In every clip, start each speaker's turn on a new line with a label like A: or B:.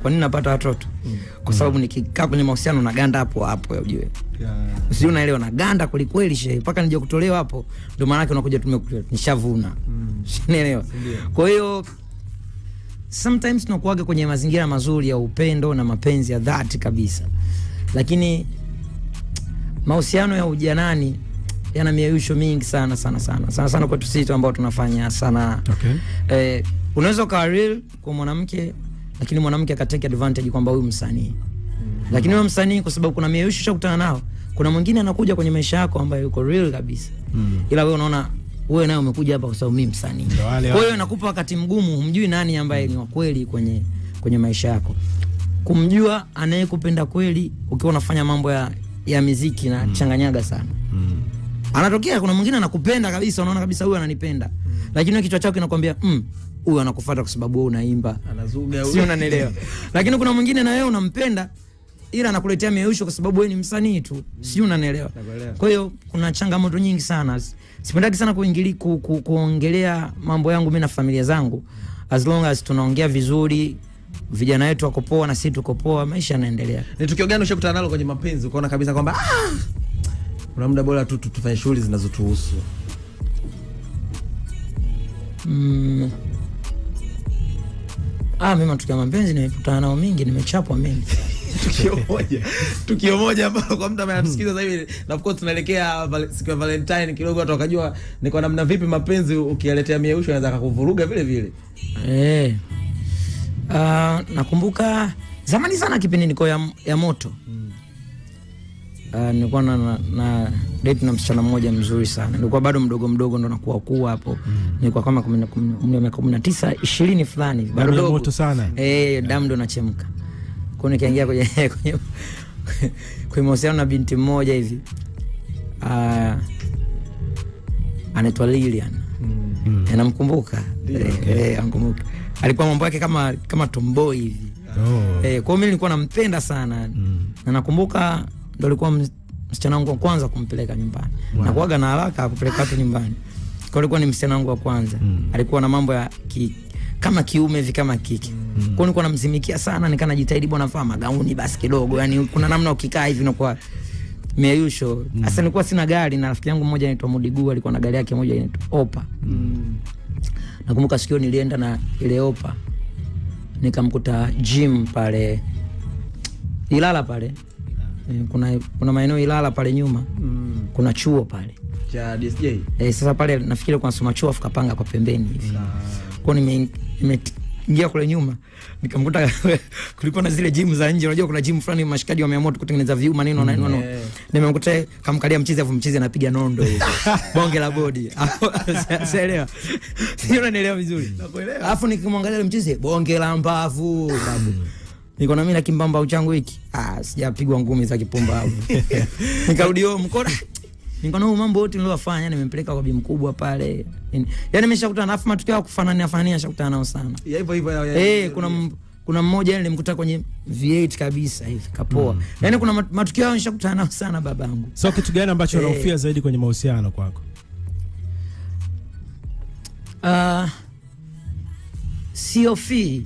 A: Kwa nini napata watoto? Kwa sababu nikikaa kwenye mahusiano na ganda hapo hapo ujue. Usio unaelewa na ganda kweli shehe mpaka nije kutolewa hapo ndio maana yake unakuja nishavuna. Unaelewa? Kwa hiyo sometimes tunakuaga kwenye mazingira mazuri ya upendo na mapenzi ya dhati kabisa. Lakini mahusiano ya ujanani yana miayusho mingi sana kwetu sisi ambao tunafanya sana.
B: Okay.
A: Unaweza kuwa real kwa mwanamke lakini mwanamke akatake advantage kwamba huyu msanii. Lakini huyo msanii kwa sababu kuna miayusho shakutana nao. Kuna mwingine anakuja kwenye maisha yako ambaye yuko real kabisa. Ila wewe unaona wewe naye umekuja hapa kwa sababu mimi msanii. Kwa hiyo inakupa wakati mgumu, humjui nani ambaye ni wa kweli kwenye maisha yako. Kumjua anayekupenda kweli ukiwa unafanya mambo ya muziki na changanyaga sana. Anatokea kuna mwingine anakupenda kabisa, unaona kabisa huyu ananipenda. Lakini kichwa chako kinakwambia huyu anakufuata kwa sababu wewe unaimba.
C: Anazuga huyu.
A: Sio, unanielewa. Lakini kuna mwingine na wewe unampenda ila anakuletea miayusho kwa sababu wewe ni msanii tu. Sio, unanielewa. Kwa hiyo kuna changamoto nyingi sana. Sipendagi sana kuongelea mambo yangu mimi na familia zangu. As long as tunaongea vizuri, vijana wetu wako poa na sisi tuko poa, maisha yanaendelea.
C: Ni tukio gani ushakutana nalo kwenye mapenzi ukaona kabisa kwamba kuna muda bora tu tufanye shughuli zinazotuhusu?
A: Mimi tukio mapenzi nimekutana nao mingi, nimechapwa mingi.
C: Tukio moja ambalo kwa mtu ambaye anatusikiza sasa hivi, na of course tunaelekea siku ya Valentine, kidogo watu wakajua ni kwa namna vipi mapenzi ukiyaletea miayusho yanaweza kukuvuruga vile vile.
A: Nakumbuka zamani sana kipindi niko ya moto. Nilikuwa na date na msichana mmoja mzuri sana. Nilikuwa bado mdogo ndo nakuwa hapo. Nilikuwa kama 19 20 fulani.
B: Bado moto sana.
A: Damu ndo nachemka. Kwa nikaingia kwenye mahusiano na binti mmoja hivi. Anaitwa Lilian. Namkumbuka. Namkumbuka. Alikuwa mambo yake kama tomboy hivi. Kwa hiyo mimi nilikuwa nampenda sana. Na nakumbuka ndo alikuwa msichana wangu wa kwanza kumpeleka nyumbani. Na kuaga na haraka kupeleka watu nyumbani. Kwa alikuwa ni msichana wangu wa kwanza. Alikuwa na mambo ya kama kiume hivi kama kike. Kwa hiyo nilikuwa namzimikia sana, nikanajitahidi bwana vaa magauni basi kidogo. Yaani kuna namna ukikaa hivi unakuwa miayusho. Sasa nilikuwa sina gari na rafiki yangu mmoja anaitwa Mudigu alikuwa na gari yake moja inaitwa Opa. Nakumbuka sikio nilienda na ile Opa. Nikamkuta gym pale Ilala pale. Kuna maeneo Ilala pale nyuma. Kuna chuo pale
C: cha DSJ.
A: Sasa pale nafikiri kwa nasoma chuo afukapanga kwa pembeni hivi. Kwa nimeingia kule nyuma nikamkuta kulikuwa na zile gym za nje. Unajua kuna gym fulani mashikaji wameamua kutengeneza vyuma neno. Nimemkuta kamkalia mchizi anapiga nondo hizo. Bonge la body. Sielewa. Sio, unanielewa vizuri.
C: Nakuelewa.
A: Alafu nikimwangalia mchizi bonge la mbavu. Niko na mimi na kimbamba uchangu hiki. Sijapigwa ngumi za kipumbavu. Nikarudi mkono. Niko na mambo yote niliyofanya, nimempeleka kwa bibi mkubwa pale. Yaani nimeshakutana na matukio ya kufanania shakutana nao sana.
C: Hivyo.
A: Kuna mmoja nilimkuta kwenye V8 kabisa hivi kapoa. Yaani kuna matukio yao nishakutana nao sana babangu.
B: So kitu gani ambacho unahofia zaidi kwenye mahusiano kwako?
A: Siofi.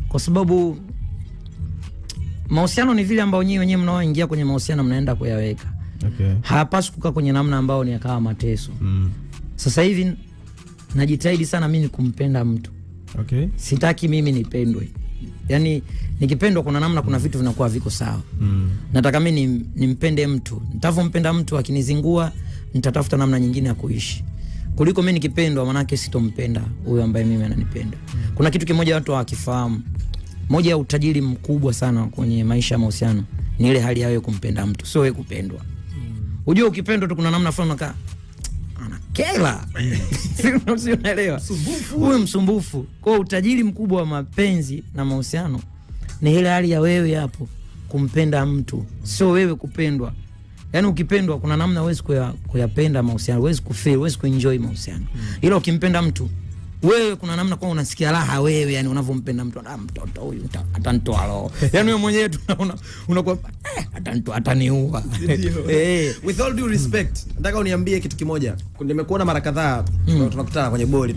A: Kwa sababu mahusiano ni vile ambao nyinyi wenyewe mnaoingia kwenye mahusiano mnaenda kuyaweka.
B: Okay.
A: Hapaswi kukaa kwenye namna ambao ni akawa mateso. Sasa hivi najitahidi sana mimi kumpenda mtu.
B: Okay.
A: Sitaki mimi nipendwe. Yaani nikipendwa kuna namna kuna vitu vinakuwa viko sawa. Nataka mimi nimpende mtu. Nitavompenda mtu akinizingua nitatafuta namna nyingine ya kuishi. Kuliko mimi nikipendwa manake sitompenda huyo ambaye mimi ananipenda. Kuna kitu kimoja watu hawakifahamu. Moja ya utajiri mkubwa sana kwenye maisha ya mahusiano ni ile hali ya wewe kumpenda mtu, sio wewe kupendwa. Unajua ukipendwa tu kuna namna fulani unakaa anakela. Sio, unaelewa? Wewe msumbufu. Kwa utajiri mkubwa wa mapenzi na mahusiano ni ile hali ya wewe hapo kumpenda mtu, sio wewe kupendwa. Yaani ukipendwa kuna namna huwezi kuyapenda mahusiano, huwezi kufeel, huwezi kuenjoy mahusiano. Ila ukimpenda mtu wewe kuna namna kwa unasikia raha wewe, yani unavompenda mtu, mtoto huyu atanitoa roho. Yani wewe mwenyewe unakuwa ataniua.
C: With all due respect, nataka uniambie kitu kimoja. Nimekuona mara kadhaa tunakutana kwenye boli